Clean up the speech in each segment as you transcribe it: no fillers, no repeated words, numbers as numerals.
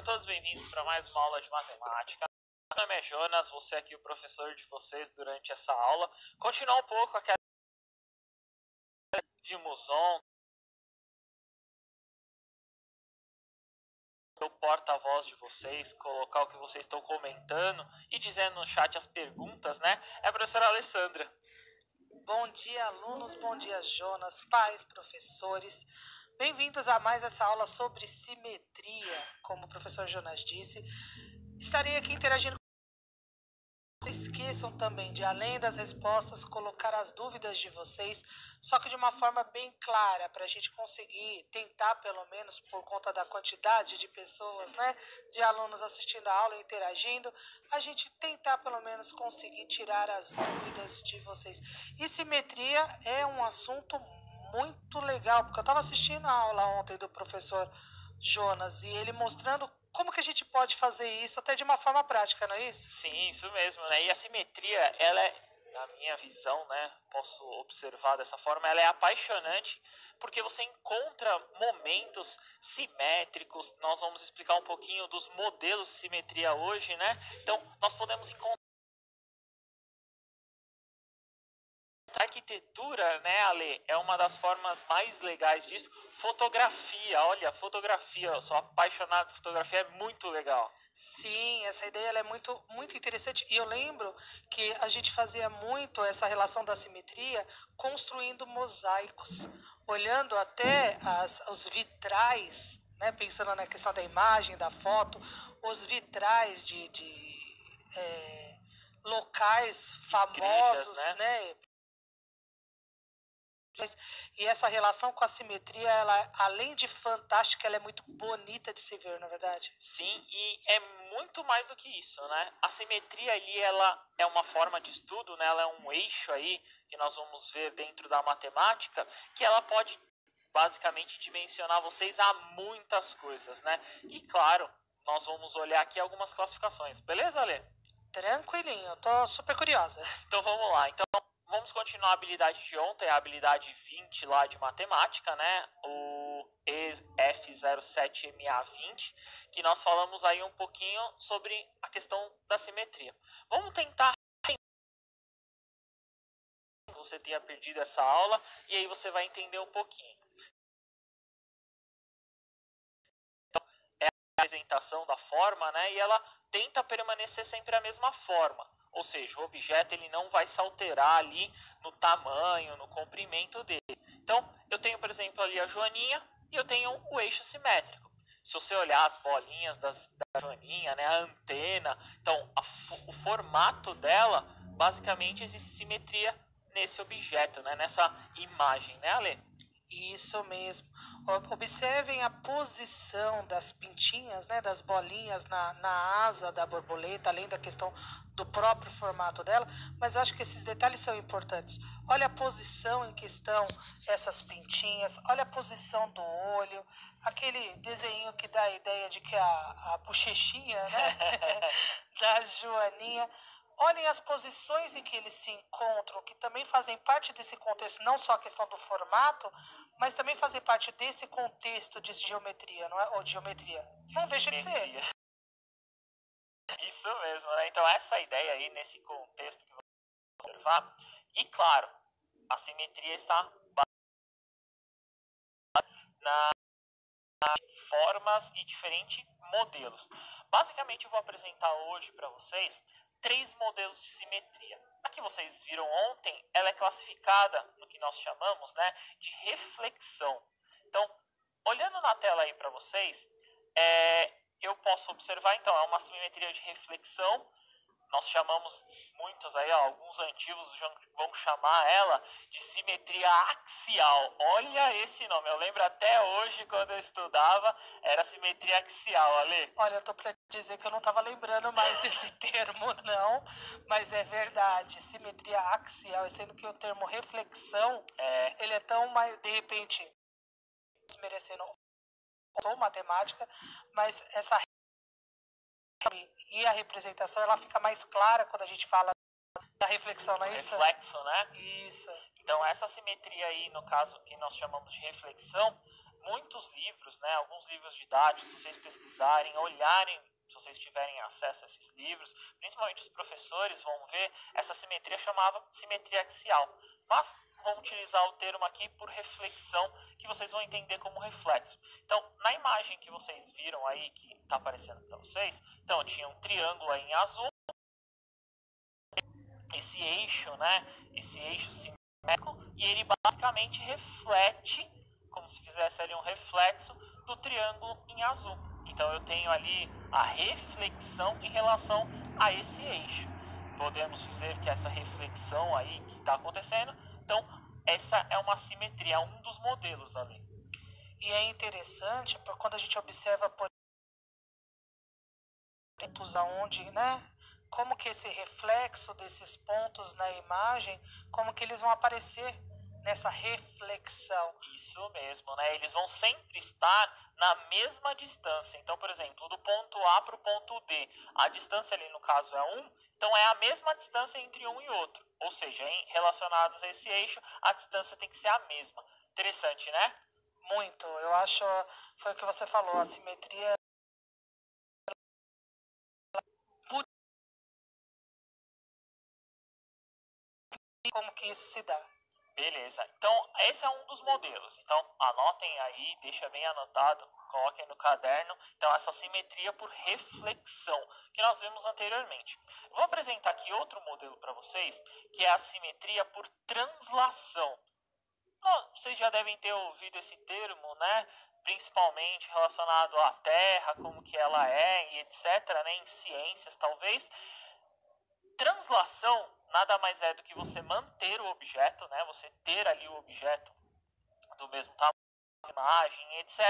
todos bem-vindos para mais uma aula de matemática. Meu nome é Jonas, vou ser aqui o professor de vocês durante essa aula. Continuar um pouco aquela que vimos ontem, o porta-voz de vocês, colocar o que vocês estão comentando e dizendo no chat as perguntas, né? É a professora Alessandra. Bom dia, alunos, bom dia, Jonas, pais, professores. Bem-vindos a mais essa aula sobre simetria. Como o professor Jonas disse, estarei aqui interagindo. Não esqueçam também de, além das respostas, colocar as dúvidas de vocês, só que de uma forma bem clara, para a gente conseguir tentar, pelo menos por conta da quantidade de pessoas, né, de alunos assistindo a aula e interagindo, a gente tentar pelo menos conseguir tirar as dúvidas de vocês. E simetria é um assunto muito legal, porque eu estava assistindo a aula ontem do professor Jonas e ele mostrando como que a gente pode fazer isso até de uma forma prática, não é isso? Sim, isso mesmo, né? E a simetria, ela é, na minha visão, né? Posso observar dessa forma, ela é apaixonante porque você encontra momentos simétricos. Nós vamos explicar um pouquinho dos modelos de simetria hoje, né? Então, nós podemos encontrar a arquitetura, né, Ale, é uma das formas mais legais disso. Fotografia, olha, fotografia, eu sou apaixonado por fotografia, é muito legal. Sim, essa ideia ela é muito interessante. E eu lembro que a gente fazia muito essa relação da simetria construindo mosaicos, olhando até os vitrais, né, pensando na questão da imagem, da foto, os vitrais de locais famosos, Igrejas, né? E essa relação com a simetria, ela, além de fantástica, ela é muito bonita de se ver, na verdade. Sim, e é muito mais do que isso, né? A simetria ali, ela é uma forma de estudo, né? Ela é um eixo aí que nós vamos ver dentro da matemática, que ela pode basicamente dimensionar vocês a muitas coisas, né? E claro, nós vamos olhar aqui algumas classificações, beleza, Ale? Tranquilinho, eu tô super curiosa. Então vamos lá. Então vamos continuar a habilidade de ontem, a habilidade 20 lá de matemática, né? O F07MA20, que nós falamos aí um pouquinho sobre a questão da simetria. Vamos tentar você tenha perdido essa aula e aí você vai entender um pouquinho. Então, é a apresentação da forma, né? E ela tenta permanecer sempre a mesma forma. Ou seja, o objeto ele não vai se alterar ali no tamanho, no comprimento dele. Então, eu tenho, por exemplo, ali a joaninha e eu tenho o eixo simétrico. Se você olhar as bolinhas da joaninha, né, a antena, então o formato dela, basicamente existe simetria nesse objeto, né, nessa imagem, né, Ale? Isso mesmo. Observem a posição das pintinhas, né, das bolinhas na asa da borboleta, além da questão do próprio formato dela, mas eu acho que esses detalhes são importantes. Olha a posição em que estão essas pintinhas, olha a posição do olho, aquele desenho que dá a ideia de que a bochechinha, né, da joaninha. Olhem as posições em que eles se encontram, que também fazem parte desse contexto, não só a questão do formato, mas também fazem parte desse contexto de geometria, não é? Ou de geometria. Não deixa de ser. Isso mesmo, né? Então essa ideia aí, nesse contexto que você vai observar, e claro, a simetria está na formas e diferentes modelos. Basicamente eu vou apresentar hoje para vocês 3 modelos de simetria. A que vocês viram ontem, ela é classificada no que nós chamamos, né, de reflexão. Então, olhando na tela aí para vocês, eu posso observar, então, é uma simetria de reflexão. Nós chamamos muitos aí, ó, alguns antigos vão chamar ela de simetria axial. Olha esse nome, eu lembro até hoje quando eu estudava, era simetria axial, Ale. Olha, eu tô para dizer que eu não estava lembrando mais desse termo, não, mas é verdade, simetria axial, sendo que o termo reflexão, ele é tão mais, de repente, desmerecendo ou matemática, mas essa e a representação ela fica mais clara quando a gente fala da reflexão, não é isso? Reflexo, né? Isso. Então essa simetria aí, no caso que nós chamamos de reflexão, muitos livros, né, alguns livros didáticos, se vocês pesquisarem, olharem, se vocês tiverem acesso a esses livros, principalmente os professores vão ver essa simetria chamada simetria axial. Mas vamos utilizar o termo aqui por reflexão, que vocês vão entender como reflexo. Então, na imagem que vocês viram aí, que está aparecendo para vocês, então tinha um triângulo aí em azul, esse eixo, né, esse eixo simétrico, e ele basicamente reflete, como se fizesse ali um reflexo do triângulo em azul. Então eu tenho ali a reflexão em relação a esse eixo. Podemos dizer que essa reflexão aí que está acontecendo, então essa é uma simetria, um dos modelos ali. E é interessante quando a gente observa por pontos aonde, né? Como que esse reflexo desses pontos na imagem, como que eles vão aparecer nessa reflexão. Isso mesmo, né? Eles vão sempre estar na mesma distância. Então, por exemplo, do ponto A para o ponto D, a distância ali no caso é 1, então é a mesma distância entre um e outro. Ou seja, relacionados a esse eixo, a distância tem que ser a mesma. Interessante, né? Muito. Eu acho, foi o que você falou, a simetria como que isso se dá. Beleza, então esse é um dos modelos, então anotem aí, deixa bem anotado, coloquem no caderno, então essa simetria por reflexão, que nós vimos anteriormente. Vou apresentar aqui outro modelo para vocês, que é a simetria por translação. Vocês já devem ter ouvido esse termo, né? Principalmente relacionado à Terra, como que ela é e etc, né? Em ciências talvez. Translação nada mais é do que você manter o objeto, né? Você ter ali o objeto do mesmo tamanho, imagem, etc.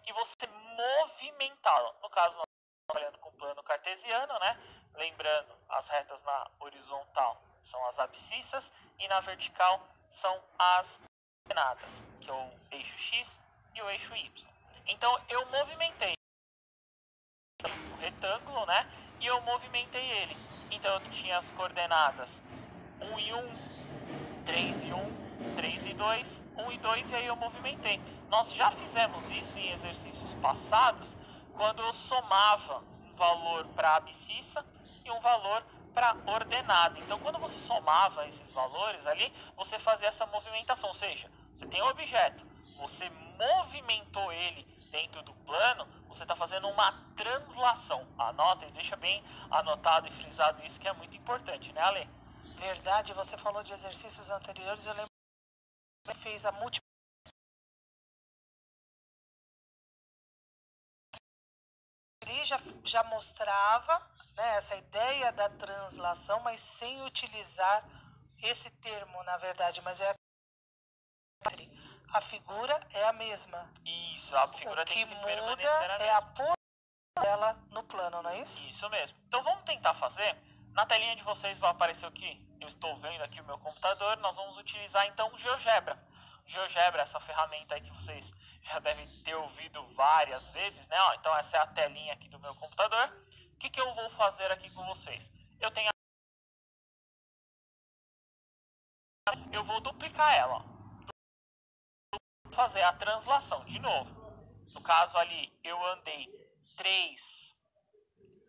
E você movimentá-lo. No caso, nós estamos trabalhando com o plano cartesiano, né? Lembrando, as retas na horizontal são as abscissas e na vertical são as coordenadas, que é o eixo x e o eixo y. Então, eu movimentei o retângulo, né? E eu movimentei ele. Então eu tinha as coordenadas 1 e 1, 3 e 1, 3 e 2, 1 e 2, e aí eu movimentei. Nós já fizemos isso em exercícios passados, quando eu somava um valor para a abscissa e um valor para ordenada. Então quando você somava esses valores ali, você fazia essa movimentação, ou seja, você tem um objeto, você movimentou ele dentro do plano, você está fazendo uma translação. Anota e deixa bem anotado e frisado isso, que é muito importante, né, Ale? Verdade, você falou de exercícios anteriores, eu lembro que fez a multiplicação. Ele já mostrava, né, essa ideia da translação, mas sem utilizar esse termo, na verdade, mas é a figura é a mesma. Isso, a figura tem que se permanecer a mesma. É a posição dela no plano, não é isso? Isso mesmo. Então vamos tentar fazer. Na telinha de vocês vai aparecer o que eu estou vendo aqui o meu computador. Nós vamos utilizar então o GeoGebra. O GeoGebra é essa ferramenta aí que vocês já devem ter ouvido várias vezes, né? Então essa é a telinha aqui do meu computador. O que eu vou fazer aqui com vocês? Eu vou duplicar ela. Fazer a translação de novo. No caso ali, eu andei 3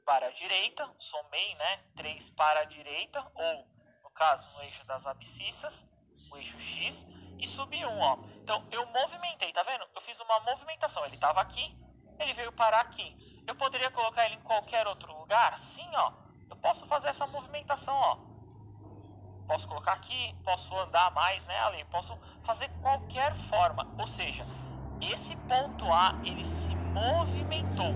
para a direita, somei, né, 3 para a direita, ou, no caso, no eixo das abscissas, o eixo X, e subi 1, ó. Então, eu movimentei, tá vendo? Eu fiz uma movimentação, ele estava aqui, ele veio parar aqui. Eu poderia colocar ele em qualquer outro lugar? Sim, ó. Eu posso fazer essa movimentação, ó. Posso colocar aqui, posso andar mais, né, ali, posso fazer qualquer forma. Ou seja, esse ponto A, ele se movimentou.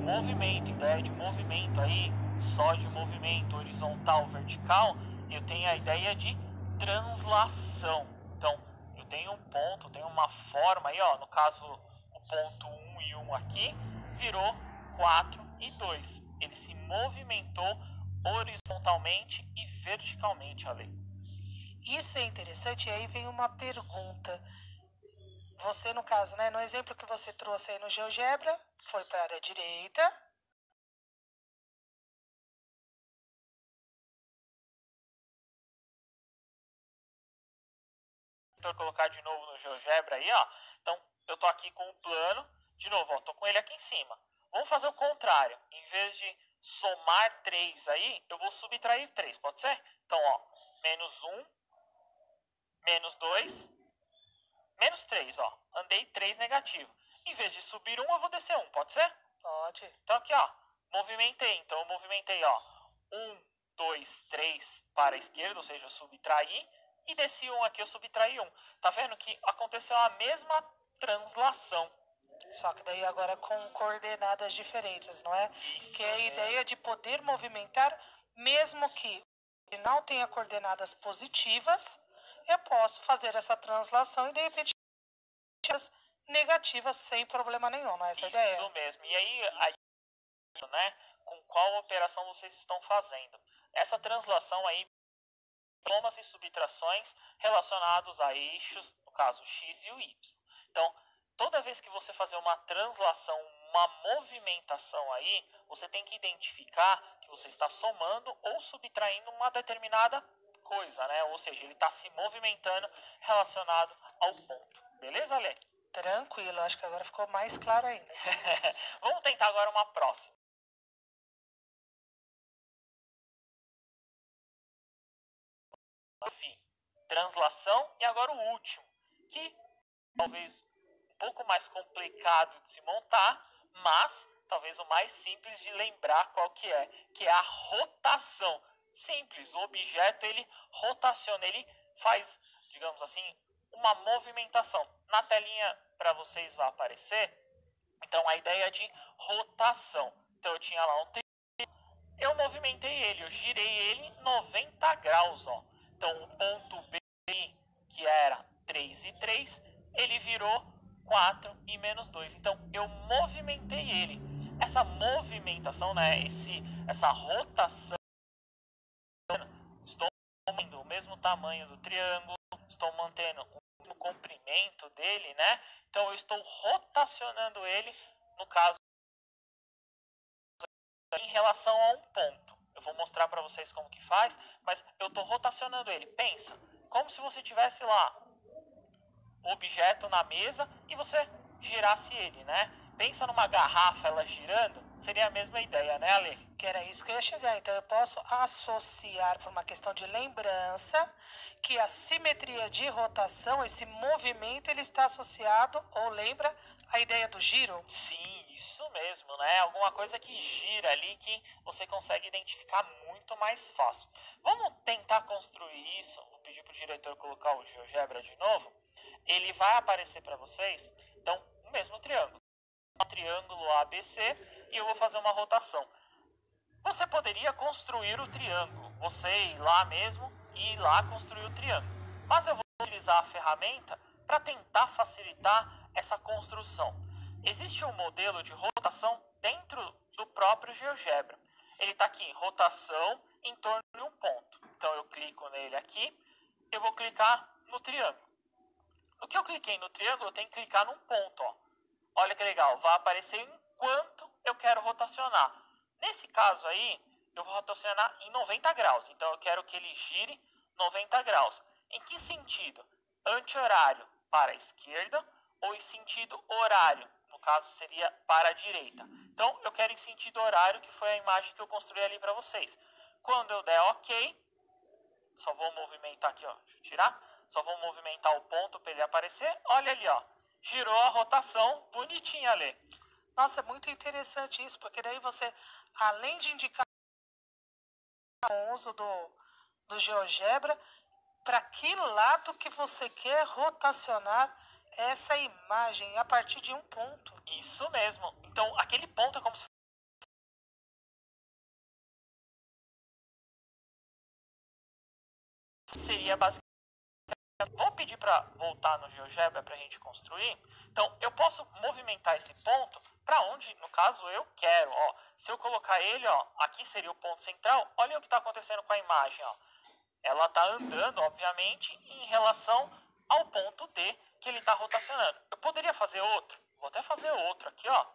Movimento, ideia de movimento aí, só de movimento horizontal, vertical, eu tenho a ideia de translação. Então, eu tenho um ponto, tenho uma forma aí, ó, no caso, o ponto 1 e 1 aqui, virou 4 e 2. Ele se movimentou horizontalmente e verticalmente, Ale. Isso é interessante, e aí vem uma pergunta. Você, no caso, né, no exemplo que você trouxe aí no GeoGebra, foi para a área direita. colocar de novo no GeoGebra aí, ó. Então, eu tô aqui com o plano, de novo, ó, tô com ele aqui em cima. Vamos fazer o contrário. Em vez de somar 3 aí, eu vou subtrair 3, pode ser? Então, ó, menos 1, menos 2, menos 3, ó. Andei 3 negativo. Em vez de subir 1, eu vou descer 1, pode ser? Pode. Então, aqui, ó, movimentei. Então, eu movimentei, ó, 1, 2, 3 para a esquerda, ou seja, eu subtraí. E desse 1 aqui, eu subtraí 1. Tá vendo que aconteceu a mesma translação. Só que daí agora com coordenadas diferentes, não é? Isso que é a mesmo. ideia de poder movimentar, mesmo que não tenha coordenadas positivas, eu posso fazer essa translação e de repente negativas sem problema nenhum, não é essa a ideia? Isso mesmo. E aí, né, com qual operação vocês estão fazendo? Essa translação aí, somas e subtrações relacionados a eixos, no caso x e o y. Então, toda vez que você fazer uma translação, uma movimentação aí, você tem que identificar que você está somando ou subtraindo uma determinada coisa, né? Ou seja, ele está se movimentando relacionado ao ponto. Beleza, Lê? Tranquilo, acho que agora ficou mais claro ainda. Vamos tentar agora uma próxima. Enfim, translação e agora o último, que talvez um pouco mais complicado de se montar, mas talvez o mais simples de lembrar qual que é a rotação. Simples, o objeto ele rotaciona, ele faz, digamos assim, uma movimentação. Na telinha para vocês vai aparecer, então a ideia de rotação. Então eu tinha lá um trilho, eu movimentei ele, eu girei ele 90 graus, ó. Então o ponto B, que era 3 e 3, ele virou 4 e menos 2. Então eu movimentei ele. Essa movimentação, né, essa rotação, estou mantendo o mesmo tamanho do triângulo, estou mantendo o mesmo comprimento dele, né? Então eu estou rotacionando ele, no caso, em relação a um ponto. Eu vou mostrar para vocês como que faz, mas eu estou rotacionando ele. Pensa, como se você tivesse lá o objeto na mesa e você girasse ele, né? Pensa numa garrafa, ela girando, seria a mesma ideia, né, Ale? Que era isso que eu ia chegar. Então eu posso associar, por uma questão de lembrança, que a simetria de rotação, esse movimento, ele está associado, ou lembra, a ideia do giro? Sim, isso mesmo, né? Alguma coisa que gira ali que você consegue identificar muito mais fácil. Vamos tentar construir isso. Vou pedir para o diretor colocar o GeoGebra de novo. Ele vai aparecer para vocês, então, o mesmo triângulo. Um triângulo ABC e eu vou fazer uma rotação. Você poderia construir o triângulo, você ir lá mesmo e ir lá construir o triângulo. Mas eu vou utilizar a ferramenta para tentar facilitar essa construção. Existe um modelo de rotação dentro do próprio GeoGebra. Ele está aqui, rotação em torno de um ponto. Então eu clico nele aqui, eu vou clicar no triângulo. No que eu cliquei no triângulo, eu tenho que clicar num ponto, ó. Olha que legal, vai aparecer enquanto eu quero rotacionar. Nesse caso aí, eu vou rotacionar em 90 graus. Então eu quero que ele gire 90 graus. Em que sentido? Anti-horário para a esquerda ou em sentido horário? No caso seria para a direita. Então eu quero em sentido horário, que foi a imagem que eu construí ali para vocês. Quando eu der OK, só vou movimentar aqui, ó. Deixa eu tirar. Só vou movimentar o ponto para ele aparecer. Olha ali, ó. Girou a rotação bonitinha ali. Nossa, é muito interessante isso, porque daí você, além de indicar o uso do GeoGebra, para que lado que você quer rotacionar essa imagem a partir de um ponto. Isso mesmo. Então, aquele ponto é como se seria basicamente. Vou pedir para voltar no GeoGebra para a gente construir. Então, eu posso movimentar esse ponto para onde, no caso, eu quero. Ó, se eu colocar ele, ó, aqui seria o ponto central. Olha o que está acontecendo com a imagem. Ó. Ela está andando, obviamente, em relação ao ponto D que ele está rotacionando. Eu poderia fazer outro. Vou até fazer outro aqui, ó.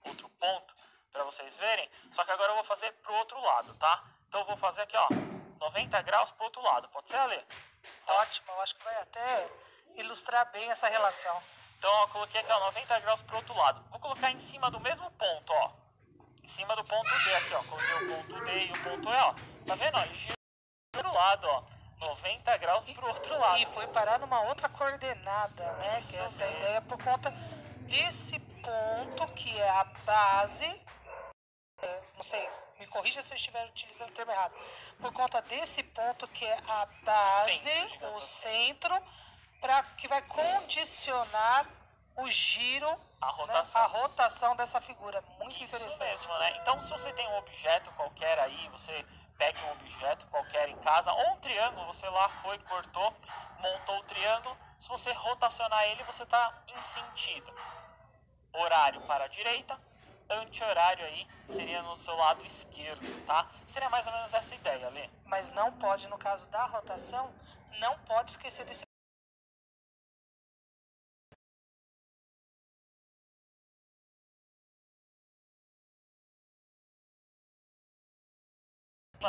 Outro ponto para vocês verem. Só que agora eu vou fazer para o outro lado, tá? Então, eu vou fazer aqui, ó, 90 graus para o outro lado. Pode ser, Ale? Ótimo, eu acho que vai até ilustrar bem essa relação. Então, ó, eu coloquei aqui, ó, 90 graus pro outro lado. Vou colocar em cima do mesmo ponto, ó. Em cima do ponto D aqui, ó. Coloquei o ponto D e o ponto E, ó. Tá vendo, ó? Ele gira pro outro lado, ó. 90 graus pro outro lado. E foi parar numa outra coordenada, né? Isso Que essa é a mesmo. ideia por conta desse ponto que é a base. Não sei, me corrija se eu estiver utilizando o termo errado. Por conta desse ponto que é a base, o centro, que vai condicionar o giro, A né, rotação. a rotação dessa figura. Muito Isso interessante. mesmo, né? Então, se você tem um objeto qualquer aí, você pega um objeto qualquer em casa, ou um triângulo, você lá foi, cortou, montou o triângulo, se você rotacionar ele, você está em sentido horário para a direita, anti-horário aí seria no seu lado esquerdo, tá? Seria mais ou menos essa ideia, Lê. Mas não pode, no caso da rotação, não pode esquecer desse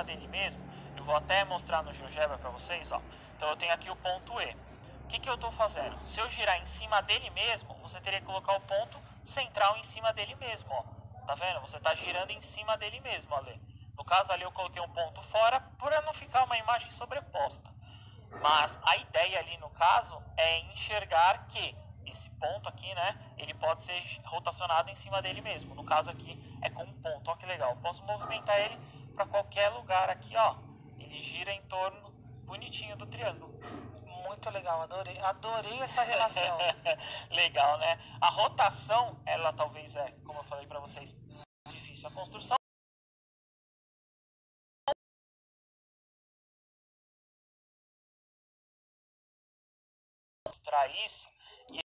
dele mesmo, eu vou até mostrar no GeoGebra para vocês, ó. Então eu tenho aqui o ponto E. O que eu estou fazendo? Se eu girar em cima dele mesmo, você teria que colocar o ponto central em cima dele mesmo, ó. Tá vendo? Você está girando em cima dele mesmo, Ale. No caso ali eu coloquei um ponto fora para não ficar uma imagem sobreposta. Mas a ideia ali no caso é enxergar que esse ponto aqui, né, ele pode ser rotacionado em cima dele mesmo. No caso aqui é com um ponto, ó que legal. Eu posso movimentar ele para qualquer lugar aqui, ó. Ele gira em torno bonitinho do triângulo. Muito legal, adorei essa relação. Legal, né? A rotação, ela talvez é, como eu falei para vocês, difícil a construção. Mostrar isso e